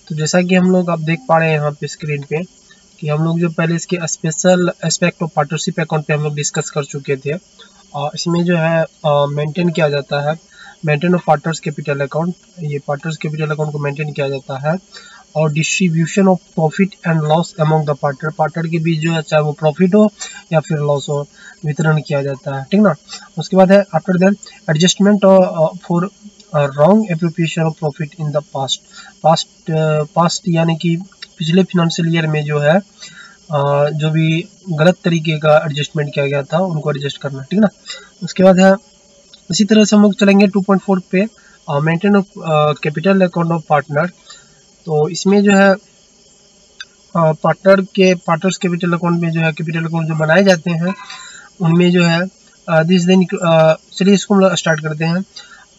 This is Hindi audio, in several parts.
तो जैसा कि हम लोग आप देख पा रहे हैं यहाँ पे स्क्रीन पे कि हम लोग जो पहले इसके special aspect of partnership account पे हम लोग डिस्कस कर चुके थे, और इसमें जो है मेंटेन किया जाता है maintain of partners capital account. ये पार्टनर्स कैपिटल अकाउंट को मेंटेन किया जाता है, और distribution of profit and loss among the partner के बीच जो है, चाहे वो प्रॉफिट हो या फिर लॉस हो, वितरण किया जाता है, ठीक ना। उसके बाद है after that adjustment for wrong appropriation of profit in the past यानी कि पिछले फिनेंशियल ईयर में जो है जो भी गलत तरीके का एडजस्टमेंट किया गया था उनको एडजस्ट करना, ठीक ना। उसके बाद है इसी तरह से हम लोग चलेंगे 2.4 पे maintain of capital account of partner. तो इसमें जो है पार्टनर्स कैपिटल अकाउंट में जो है कैपिटल अकाउंट जो बनाए जाते हैं उनमें जो है चलिए इसको हम लोग स्टार्ट करते हैं।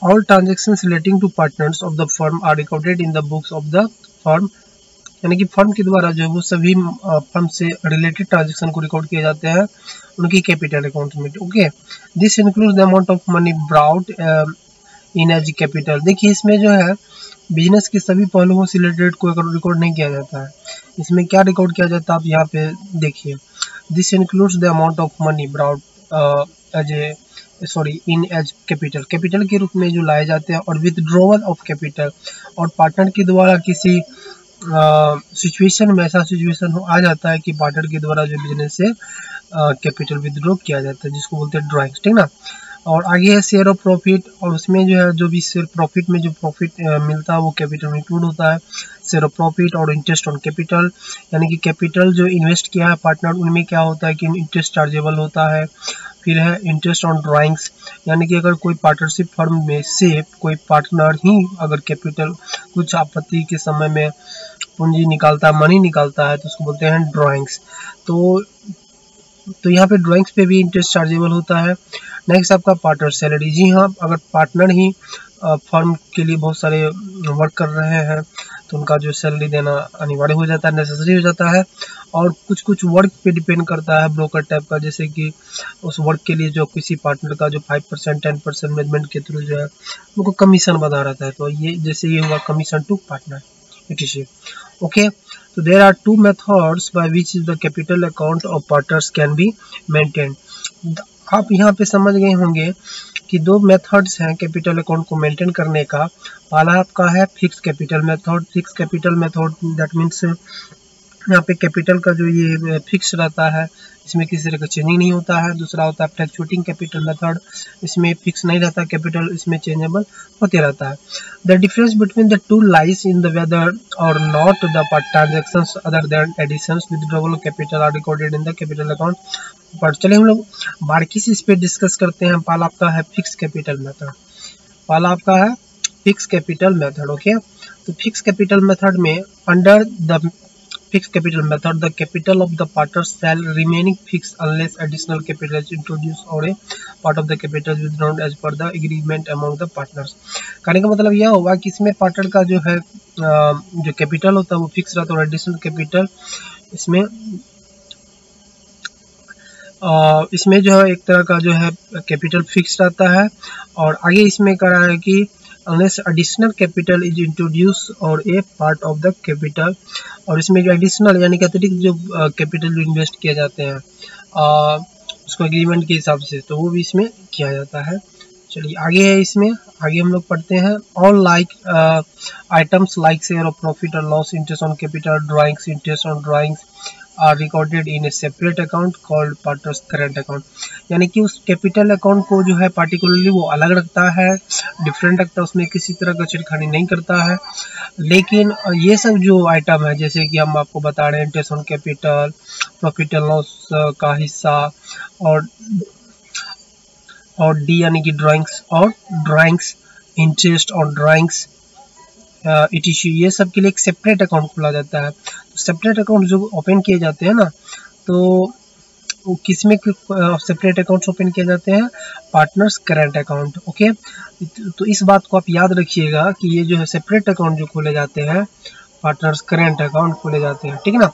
All transactions relating to partners of the firm are recorded in the books of the firm, यानी कि फर्म के द्वारा जो है वो सभी फर्म से रिलेटेड ट्रांजेक्शन को रिकॉर्ड किए जाते हैं उनकी कैपिटल अकाउंट में। Okay, this includes the amount of money brought in as capital. देखिए इसमें जो है बिजनेस के सभी पहलुओं से रिलेटेड कोई रिकॉर्ड नहीं किया जाता है। इसमें क्या रिकॉर्ड किया जाता है आप यहाँ पे देखिए, this includes the amount of money brought in as capital के रूप में जो लाए जाते हैं, और विथड्रॉवल ऑफ कैपिटल, और पार्टनर के द्वारा किसी सिचुएशन में ऐसा सिचुएशन आ जाता है कि पार्टनर के द्वारा जो बिजनेस से कैपिटल विथड्रॉ किया जाता है, जिसको बोलते हैं ड्राइंग्स, ठीक ना। और आगे है शेयर ऑफ प्रॉफिट, और उसमें जो है जो भी शेयर प्रॉफिट में जो प्रॉफिट मिलता है वो कैपिटल में इंक्लूड होता है। शेयर ऑफ प्रॉफिट और इंटरेस्ट ऑन कैपिटल, यानी कि कैपिटल जो इन्वेस्ट किया है पार्टनर उनमें क्या होता है कि इंटरेस्ट चार्जेबल होता है। फिर है इंटरेस्ट ऑन ड्राइंग्स, यानी कि अगर कोई पार्टनरशिप फर्म में से कोई पार्टनर ही अगर कैपिटल कुछ आपत्ति के समय में पूंजी निकालता है, मनी निकालता है, तो उसको बोलते हैं ड्राइंग्स। तो यहाँ पे ड्राइंग्स पे भी इंटरेस्ट चार्जेबल होता है। नेक्स्ट आपका पार्टनर सैलरी, जी हाँ, अगर पार्टनर ही फर्म के लिए बहुत सारे वर्क कर रहे हैं तो उनका जो सैलरी देना अनिवार्य हो जाता है, नेसेसरी हो जाता है। और कुछ वर्क पे डिपेंड करता है ब्रोकर टाइप का, जैसे कि उस वर्क के लिए जो किसी पार्टनर का जो 5% 10% मैनेजमेंट के थ्रू जो है उनको कमीशन बना रहता है, तो ये जैसे ये हुआ commission to partner etc. Okay, so there are two methods by which the capital account of partners can be maintained. आप यहाँ पे समझ गए होंगे कि दो मेथड्स हैं कैपिटल अकाउंट को मेंटेन करने का। पहला आपका है fix capital method. Fix capital method that means यहाँ पे कैपिटल का जो ये फिक्स रहता है, इसमें किसी तरह का चेंजिंग नहीं होता है। दूसरा होता है फ्लक्चुएटिंग कैपिटल मेथड, इसमें फिक्स नहीं रहता कैपिटल, इसमें चेंजेबल होते रहता है। The difference between the two lies in the whether or not the transactions other than additions withdrawal capital are recorded in the capital account. पर चलिए हम लोग बारीकी से इस पे डिस्कस करते हैं। पहला आपका है फिक्स कैपिटल मेथड। ओके, तो फिक्स कैपिटल मेथड में under the fixed capital method, the capital of the partners shall remaining fixed unless additional capital is introduced or a part of the capital is withdrawn as per the agreement among the partners। कहने का मतलब यह होगा कि इसमें पार्टनर का जो है जो कैपिटल होता है वो फिक्स रहता है, और एडिशनल कैपिटल इसमें जो है एक तरह का जो है कैपिटल फिक्स रहता है। और आगे इसमें कह रहा है कि unless additional capital is introduced or a part of the capital, और इसमें जो एडिशनल यानी कि अतिरिक्त जो कैपिटल जो इन्वेस्ट किए जाते हैं उसको एग्रीमेंट के हिसाब से, तो वो भी इसमें किया जाता है। चलिए आगे है, इसमें आगे हम लोग पढ़ते हैं all like items like share of profit और loss, interest on capital, drawings, interest on drawings are recorded in a separate account called partners current account. यानी कि उस कैपिटल अकाउंट को जो है पार्टिकुलरली वो अलग रखता है, डिफरेंट रखता है, उसमें किसी तरह का छेड़खानी नहीं करता है। लेकिन ये सब जो आइटम है, जैसे कि हम आपको बता रहे हैं interest on capital, profit and loss का हिस्सा, और डी यानी कि drawings, interest on drawings etc, ये सब के लिए एक सेपरेट अकाउंट खोला जाता है। तो सेपरेट अकाउंट जो ओपन किए जाते हैं ना, तो वो किसमें सेपरेट अकाउंट्स ओपन किए जाते हैं? Partners current account. ओके, तो इस बात को आप याद रखिएगा कि ये जो है सेपरेट अकाउंट जो खोले जाते हैं पार्टनर्स करेंट अकाउंट खोले जाते हैं, ठीक है ना।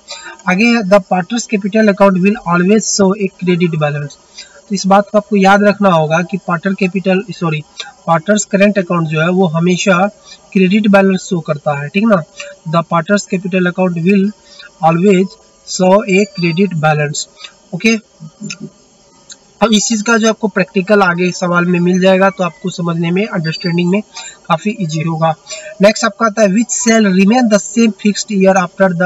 आगे the partners capital account will always show a credit balance. तो इस बात को आपको याद रखना होगा कि पार्टनर्स करेंट अकाउंट जो है वो हमेशा क्रेडिट बैलेंस शो करता है, ठीक ना। The partners capital account will always show a credit balance. Okay, अब इस चीज का जो आपको प्रैक्टिकल आगे सवाल में मिल जाएगा तो आपको समझने में, अंडरस्टैंडिंग में काफी इजी होगा। नेक्स्ट आपका आता है which shall remain the same fixed year after the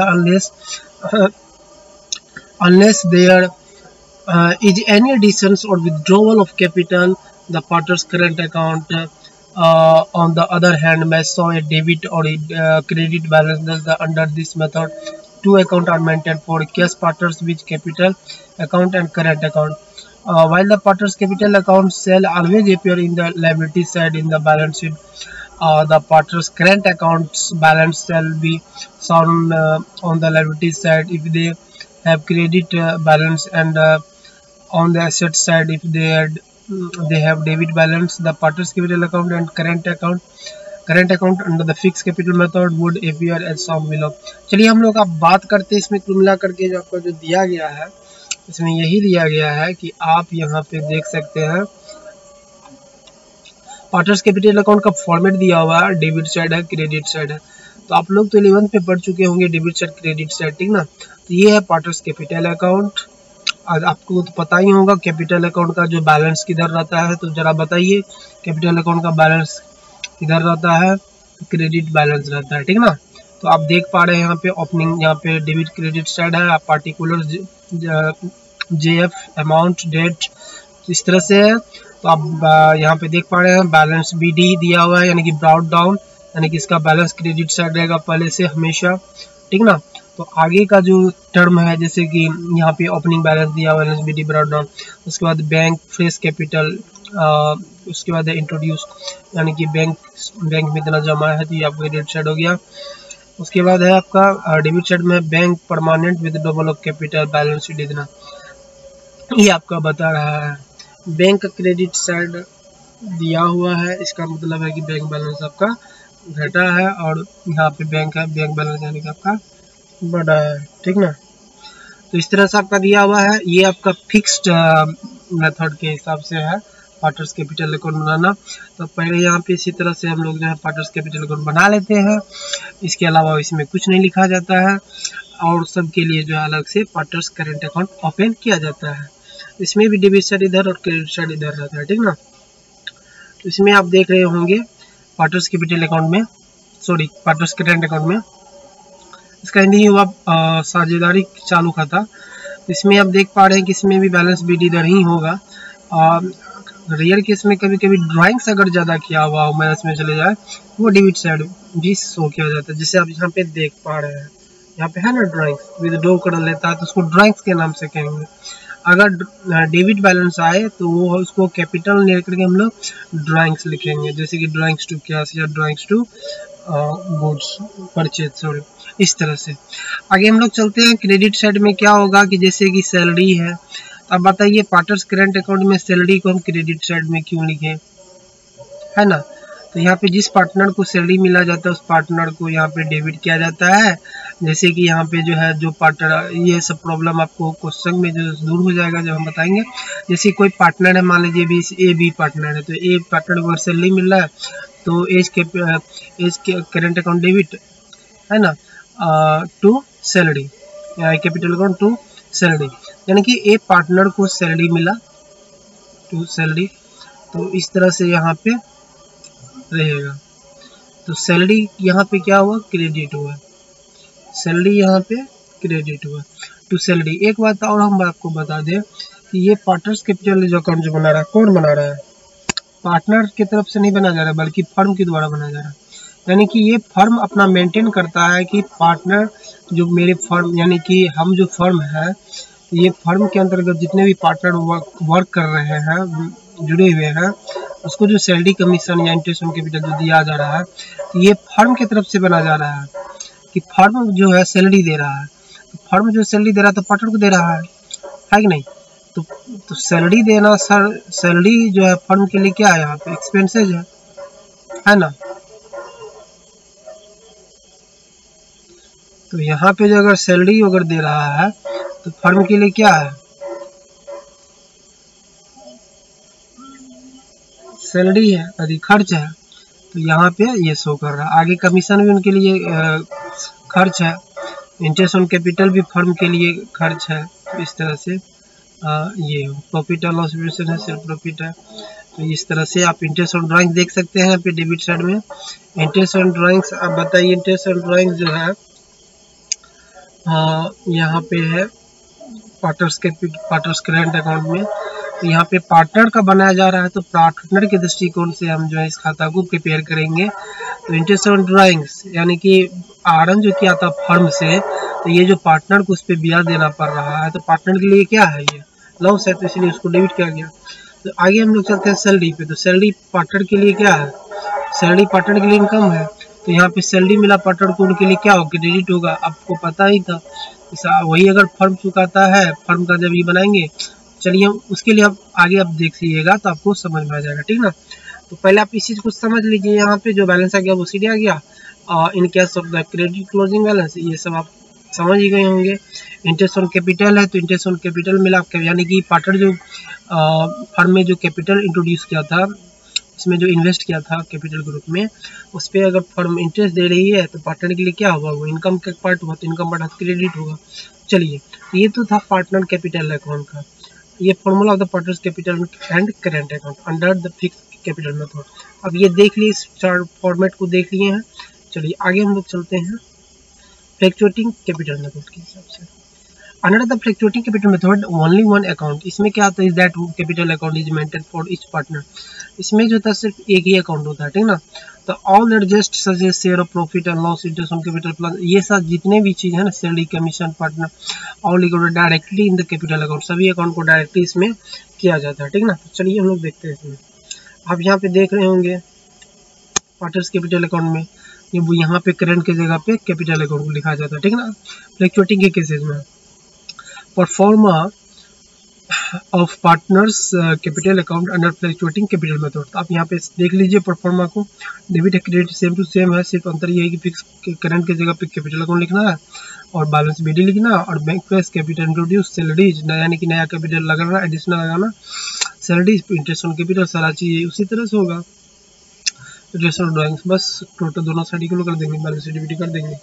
unless there is any additions or withdrawal of capital. The partner's current account on the other hand may show a debit or a credit balance. Under this method, two accounts are maintained for cash partners with capital account and current account. While the partner's capital account shall always appear in the liability side in the balance sheet, the partner's current account's balance shall be shown on the liability side if they have credit balance, and on the asset side if they have debit balance. The partner's capital account and current account under the fixed capital method would appear as shown below. चलिए हम लोग अब बात करते हैं इसमें कुल मिला करके जो आपको जो दिया गया है इसमें यही दिया गया है कि आप यहाँ पे देख सकते हैं पार्टनर्स कैपिटल अकाउंट का फॉर्मेट दिया हुआ है, डेबिट साइड है, क्रेडिट साइड है। तो आप लोग तो 11th में पढ़ चुके होंगे डेबिट साइड क्रेडिट साइड, ठीक ना। तो ये है पार्टनर्स कैपिटल अकाउंट। आज आपको तो पता ही होगा कैपिटल अकाउंट का जो बैलेंस किधर रहता है, तो जरा बताइए कैपिटल अकाउंट का बैलेंस किधर रहता है, क्रेडिट बैलेंस रहता है, ठीक ना। तो आप देख पा रहे हैं यहाँ पे ओपनिंग, यहाँ पे डेबिट क्रेडिट साइड है, आप पार्टिकुलर जेएफ अमाउंट डेट इस तरह से है। तो आप यहाँ पे देख पा रहे हैं बैलेंस बीडी दिया हुआ है, यानी कि ब्राउट डाउन, यानी कि इसका बैलेंस क्रेडिट साइड रहेगा पहले से हमेशा, ठीक ना। तो आगे का जो टर्म है जैसे कि यहाँ पे ओपनिंग बैलेंस दिया हुआ है बीडी ब्राउट डाउन, उसके बाद बैंक फ्रेश कैपिटल, उसके बाद इंट्रोड्यूस, यानी कि बैंक में इतना जमा है तो ये आपका क्रेडिट साइड हो गया। उसके बाद है आपका डेबिट साइड में bank permanent with double of capital balance sheet इतना, ये आपका बता रहा है। बैंक क्रेडिट साइड दिया हुआ है, इसका मतलब है कि बैंक बैलेंस आपका घटा है और यहाँ पे बैंक है, बैंक बैलेंस यानी कि आपका बढ़ा है, ठीक ना। तो इस तरह से आपका दिया हुआ है। ये आपका फिक्स्ड मेथड के हिसाब से है पार्टनर्स कैपिटल अकाउंट बनाना। तो पहले यहाँ पे इसी तरह से हम लोग जो है पार्टनर्स कैपिटल अकाउंट बना लेते हैं, इसके अलावा इसमें कुछ नहीं लिखा जाता है और सबके लिए जो है अलग से पार्टनर्स करेंट अकाउंट ओपन किया जाता है। इसमें भी डेबिट साइड इधर और क्रेडिट साइड इधर रहता है, ठीक ना। तो इसमें आप देख रहे होंगे पार्टनर्स कैपिटल अकाउंट में, पार्टनर्स करेंट अकाउंट में इसका नहीं हुआ साझेदारी चालू खाता। इसमें आप देख पा रहे हैं कि इसमें भी बैलेंस बीडी इधर ही होगा। रियल केस में कभी कभी ड्राइंग्स अगर ज़्यादा किया हुआ हो माइनस में चले जाए वो डेबिट साइड भी शो किया जाता है, जैसे आप यहाँ पे देख पा रहे हैं, यहाँ पे है ना ड्राइंग्स विद डो कर लेता है तो उसको ड्राइंग्स के नाम से कहेंगे। अगर डेबिट बैलेंस आए तो वो उसको कैपिटल लेकर के हम लोग ड्राइंग्स लिखेंगे, जैसे कि ड्राइंग्स टू कैश या ड्राइंग्स टू गुड्स परचेज, इस तरह से। आगे हम लोग चलते हैं क्रेडिट साइड में क्या होगा कि जैसे कि सैलरी है। अब बताइए पार्टनर्स करेंट अकाउंट में सैलरी को हम क्रेडिट साइड में क्यों लिखें, है ना। तो यहाँ पे जिस पार्टनर को सैलरी मिला जाता है उस पार्टनर को यहाँ पे डेबिट किया जाता है। जैसे कि यहाँ पे जो है जो पार्टनर, ये सब प्रॉब्लम आपको क्वेश्चन में जो दूर हो जाएगा जब हम बताएंगे। जैसे कोई पार्टनर है, मान लीजिए ए बी पार्टनर है, तो ए पार्टनर को सैलरी मिल रहा है तो एज के करेंट अकाउंट डेबिट है ना to salary, capital account to salary, यानी कि ए पार्टनर को सैलरी मिला टू सैलरी, तो इस तरह से यहाँ पे रहेगा। तो सैलरी यहाँ पे क्या हुआ, क्रेडिट हुआ, सैलरी यहाँ पे क्रेडिट हुआ टू सैलरी। एक बात और हम आपको बता दें कि ये पार्टनर्स कैपिटल जो अकाउंट जो बना रहा है, कौन बना रहा है, पार्टनर की तरफ से नहीं बना जा रहा है बल्कि फर्म के द्वारा बना जा रहा है। यानी कि ये फर्म अपना मेंटेन करता है कि पार्टनर जो मेरे फर्म, यानी कि हम जो फर्म है, ये फर्म के अंतर्गत जितने भी पार्टनर वर्क कर रहे हैं, जुड़े हुए हैं, उसको जो सैलरी कमीशन या इंटरेस्ट ऑन कैपिटल जो दिया जा रहा है, तो ये फर्म की तरफ से बना जा रहा है कि फर्म जो है सैलरी दे रहा है। तो फर्म जो सैलरी दे रहा है तो पार्टनर को दे रहा है कि नहीं। तो सैलरी देना, सर सैलरी जो है फर्म के लिए क्या है, यहाँ पे एक्सपेंसेज है ना। तो यहाँ पे जो अगर सैलरी अगर दे रहा है तो फर्म के लिए क्या है, सैलरी है, यदि खर्च है तो यहाँ पे ये शो कर रहा है। आगे कमीशन भी उनके लिए खर्च है, इंटरेस्ट ऑन कैपिटल भी फर्म के लिए खर्च है। तो इस तरह से ये प्रॉफिट और लॉस है, सिर्फ प्रॉफिट है। तो इस तरह से आप इंटरेस्ट ऑन ड्राइंग देख सकते हैं यहाँ पे डेबिट साइड में। इंटरेस्ट ऑन ड्राइंग्स आप बताइए, इंटरेस्ट ऑन ड्राइंग जो है यहाँ पे है पार्टनर्स करेंट अकाउंट में। तो यहाँ पे पार्टनर का बनाया जा रहा है, तो पार्टनर के दृष्टिकोण से हम जो है इस खाता को प्रिपेयर करेंगे। तो इंटरेस्ट ऑन ड्राइंग्स यानी कि आहरण जो किया था फर्म से, तो ये जो पार्टनर को उस पर ब्याज देना पड़ रहा है, तो पार्टनर के लिए क्या है, ये लॉस है, तो इसलिए उसको डेबिट किया गया। तो आगे हम लोग चलते हैं सैलरी पे। तो सैलरी पार्टनर के लिए क्या है, सैलरी पार्टनर के लिए इनकम है। तो यहाँ पे सैलरी मिला पार्टनर को, उनके लिए क्या होगा, क्रेडिट होगा। आपको पता ही था, वही अगर फर्म चुकाता है, फर्म का जब ये बनाएंगे, चलिए उसके लिए आप आगे आप देखिएगा तो आपको समझ में आ जाएगा, ठीक ना। तो पहले आप इस चीज़ को समझ लीजिए। यहाँ पे जो बैलेंस आ गया वो सीधे आ गया, in case of the credit closing balance, ये सब आप समझ ही गए होंगे। इंटरेस्ट ऑन कैपिटल है, तो इंटरेस्ट ऑन कैपिटल मिला, यानी कि पार्टनर जो फर्म में जो कैपिटल इंट्रोड्यूस किया था, इसमें जो इन्वेस्ट किया था कैपिटल ग्रुप में, उस पर अगर फर्म इंटरेस्ट दे रही है तो पार्टनर के लिए क्या होगा, वो इनकम का पार्ट हुआ, तो इनकम पार्ट क्रेडिट होगा। चलिए, ये तो था पार्टनर कैपिटल अकाउंट का, ये formula of the partners capital and current account under the fix capital method. अब ये देख लिए, इस चार्ट फॉर्मेट को देख लिए हैं। चलिए आगे हम लोग चलते हैं फ्लक्चुएटिंग कैपिटल मेथड के हिसाब से। Under the fluctuating capital method only one account, इसमें क्या आता है, that capital account is maintain for each partner. इसमें जो था सिर्फ एक ही अकाउंट होता है, ठीक ना। तो all adjust such as share of profit and loss, interest on capital plus, ये सब जितने भी चीज है ना, salary commission partner, all equal directly in the capital account, सभी अकाउंट को डायरेक्टली इसमें किया जाता है, ठीक ना। तो चलिए हम लोग देखते हैं इसमें। आप यहाँ पे देख रहे होंगे पार्टनर्स कैपिटल अकाउंट में ये वो यहाँ पे करंट के जगह पे कैपिटल अकाउंट को लिखा जाता है, ठीक ना। फ्लक्चुएटिंग के केसेस में proforma of partners capital account under fluctuating capital method. आप यहाँ पे देख लीजिए परफॉर्मा को, debit credit same to same है, सिर्फ अंतर ये है कि फिक्स करंट की जगह पे कैपिटल अकाउंट लिखना है और बैलेंस बीडी लिखना, और bank face capital introduce salaries, यानी कि नया कैपिटल लगाना, एडिशनल लगाना, सैलरीज इंटरेस्ट ऑन कैपिटल, सारा चीज उसी तरह से होगा। इंटरेस्ट ऑन ड्राइंग्स बस टोटल दोनों साइड इक्वल कर देंगे, बैलेंस डिविड कर देंगे।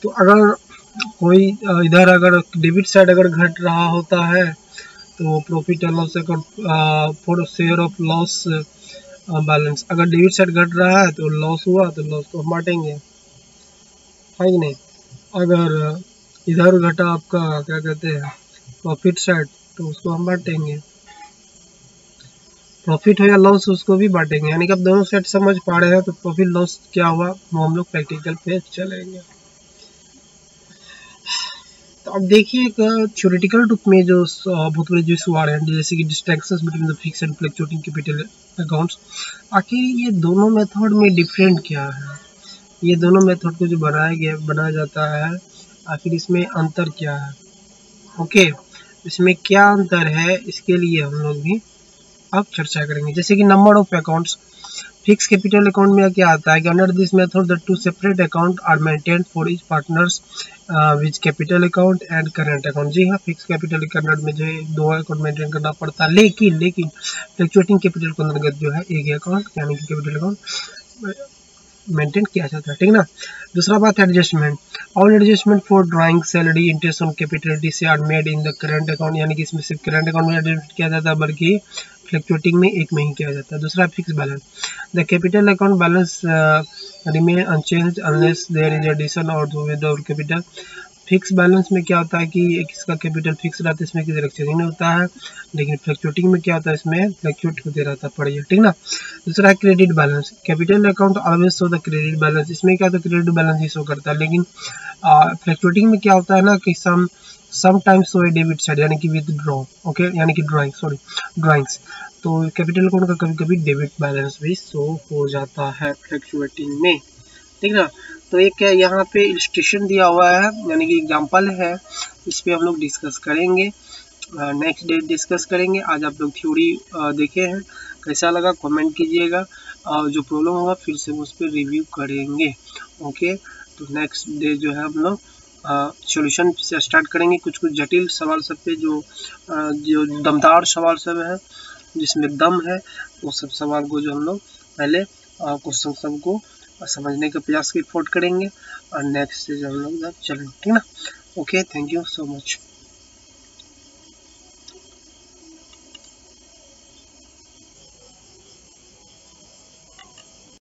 तो अगर कोई इधर अगर डेबिट साइड अगर घट रहा होता है तो profit and loss account for share of loss balance, अगर डेबिट साइड घट रहा है तो लॉस हुआ तो लॉस को हम बांटेंगे, है कि नहीं। अगर इधर घटा आपका क्या कहते हैं प्रॉफिट साइड, तो उसको हम बांटेंगे, प्रॉफिट हो या लॉस उसको भी बांटेंगे। यानी कि आप दोनों साइड समझ पा रहे हैं। तो प्रॉफिट लॉस क्या हुआ वो हम लोग प्रैक्टिकल पे चलेंगे। तो अब देखिए थ्योरेटिकल रूप में जो बहुत बड़े जो सवाल हैं, जैसे कि distinctions between the fixed and fluctuating capital accounts, आखिर ये दोनों मेथड में डिफरेंट क्या है, ये दोनों मेथड को जो बनाया जाता है, आखिर इसमें अंतर क्या है। ओके, इसमें क्या अंतर है, इसके लिए हम लोग भी अब चर्चा करेंगे। जैसे कि number of accounts, fix capital account में क्या आता है कि under this method the two separate account are maintained for each partners which capital account and current account. जी हाँ, फिक्स कैपिटल अकाउंट में जो है दो अकाउंट मेंटेन करना पड़ता है, लेकिन फ्लक्चुएटिंग कैपिटल के अंतर्गत जो है एक अकाउंट यानी कि कैपिटल अकाउंट मेंटेन किया जाता है, ठीक ना। दूसरा बात adjustment, all adjustment for drawing salary interest on capital से are made in the current account, यानी कि इसमें सिर्फ करंट अकाउंट में एडजस्ट किया जाता है, बल्कि फ्लक्चुएटिंग में एक में ही किया जाता है। दूसरा fix balance, the capital account balance remain unchanged unless there is addition और विदाउट कैपिटल। फिक्स बैलेंस में क्या होता है कि एक इसका कैपिटल फिक्स रहता है, इसमें किसी एक्सचेंज नहीं होता है, लेकिन फ्लक्चुएटिंग में क्या होता है, इसमें फ्लक्चुएट होते रहता है, पढ़िए, ठीक ना। दूसरा है credit balance, capital account always show the credit balance, इसमें क्या होता है क्रेडिट बैलेंस ही शो करता है, लेकिन फ्लक्चुएटिंग में क्या होता है ना कि समटाइम्स शो ए डेबिट साइड, यानी कि विथड्रॉ, ओके, यानी कि ड्राइंग्स। तो कैपिटल अकाउंट का कभी कभी डेबिट बैलेंस भी शो हो जाता है फ्लक्चुएटिंग में, ठीक ना। तो एक यहाँ पे इलस्ट्रेशन दिया हुआ है, यानी कि एग्जांपल है, इस पे हम लोग डिस्कस करेंगे, नेक्स्ट डे डिस्कस करेंगे। आज आप लोग थ्योरी देखे हैं, कैसा लगा कमेंट कीजिएगा, जो प्रॉब्लम होगा फिर से उस पर रिव्यू करेंगे, ओके। तो नेक्स्ट डे जो है हम लोग सॉल्यूशन से स्टार्ट करेंगे, कुछ जटिल सवाल सब पे जो दमदार सवाल सब है जिसमें दम है वो सब सवाल को जो हम लोग पहले क्वेश्चन सबको समझने का प्रयास की एफोर्ट करेंगे और नेक्स्ट से जो हम लोग चलेंगे, ठीक ना। Okay, thank you so much.